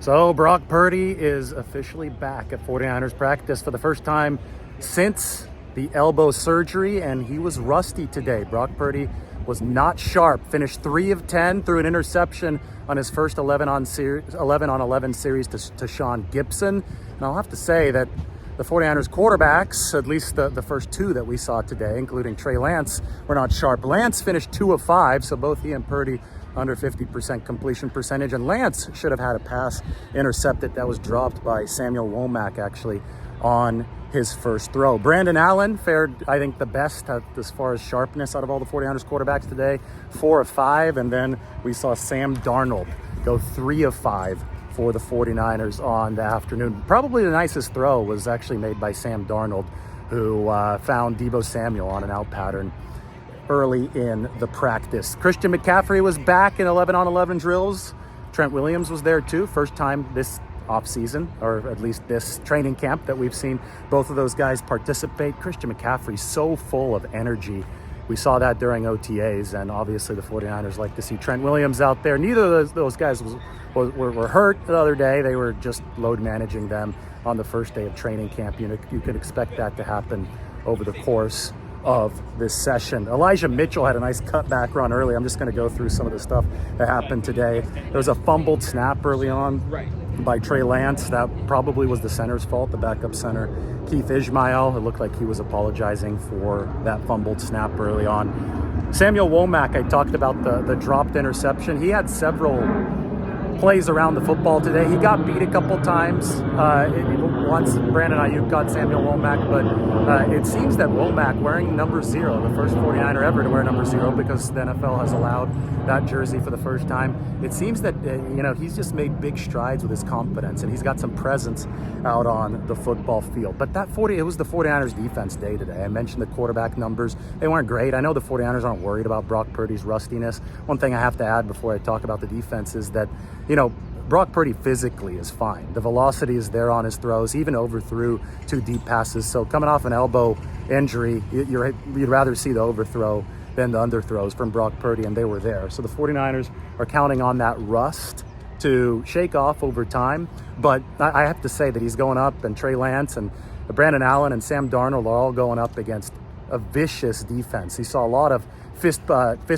So Brock Purdy is officially back at 49ers practice for the first time since the elbow surgery, and he was rusty today. Brock Purdy was not sharp, finished 3 of 10, threw an interception on his first 11 on 11 series to Sean Gibson. And I'll have to say that the 49ers quarterbacks, at least the first 2 that we saw today, including Trey Lance, were not sharp. Lance finished 2 of 5, so both he and Purdy under 50% completion percentage, and Lance should have had a pass intercepted that was dropped by Samuel Womack actually on his first throw. Brandon Allen fared, I think, the best as far as sharpness out of all the 49ers quarterbacks today, 4 of 5, and then we saw Sam Darnold go 3 of 5 for the 49ers on the afternoon. Probably the nicest throw was actually made by Sam Darnold, who found Deebo Samuel on an out pattern early in the practice. Christian McCaffrey was back in 11 on 11 drills. Trent Williams was there too. First time this offseason, or at least this training camp, that we've seen both of those guys participate. Christian McCaffrey so full of energy. We saw that during OTAs, and obviously the 49ers like to see Trent Williams out there. Neither of those guys were hurt the other day. They were just load managing them on the first day of training camp. You could expect that to happen over the course of this session. Elijah Mitchell had a nice cutback run early. I'm just going to go through some of the stuff that happened today. There was a fumbled snap early on by Trey Lance. That probably was the center's fault, the backup center, Keith Ishmael. It looked like he was apologizing for that fumbled snap early on. Samuel Womack, I talked about the dropped interception. He had several plays around the football today. He got beat a couple times. Once Brandon Ayuk got Samuel Womack, but it seems that Womack, wearing number 0, the first 49er ever to wear number 0, because the NFL has allowed that jersey for the first time, it seems that he's just made big strides with his confidence, and he's got some presence out on the football field. But it was the 49ers defense day today. I mentioned the quarterback numbers. They weren't great. I know the 49ers aren't worried about Brock Purdy's rustiness. One thing I have to add before I talk about the defense is that Brock Purdy physically is fine. The velocity is there on his throws. He even overthrew 2 deep passes. So coming off an elbow injury, you'd rather see the overthrow than the underthrows from Brock Purdy, and they were there. So the 49ers are counting on that rust to shake off over time. But I have to say that he's going up, and Trey Lance and Brandon Allen and Sam Darnold are all going up against a vicious defense. He saw a lot of fist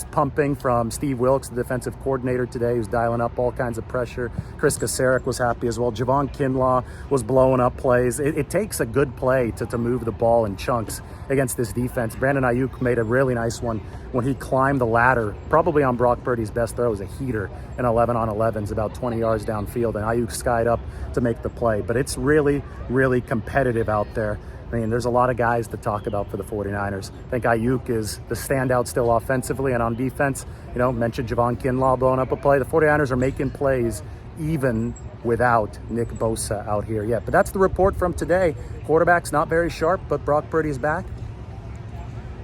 pumping from Steve Wilks, the defensive coordinator today, who's dialing up all kinds of pressure. Chris Kasarik was happy as well. Javon Kinlaw was blowing up plays. It takes a good play to move the ball in chunks against this defense. Brandon Ayuk made a really nice one when he climbed the ladder, probably on Brock Purdy's best throw. It was a heater in 11 on 11s, about 20 yards downfield, and Ayuk skied up to make the play. But it's really, really competitive out there. I mean, there's a lot of guys to talk about for the 49ers. I think Ayuk is the standout still offensively, and on defense, mentioned Javon Kinlaw blowing up a play. The 49ers are making plays even without Nick Bosa out here yet. But that's the report from today. Quarterback's not very sharp, but Brock Purdy is back.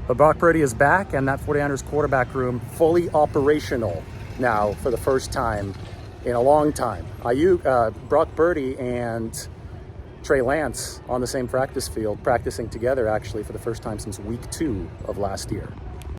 And that 49ers quarterback room fully operational now for the first time in a long time. Brock Purdy and Trey Lance on the same practice field, practicing together actually for the first time since week 2 of last year.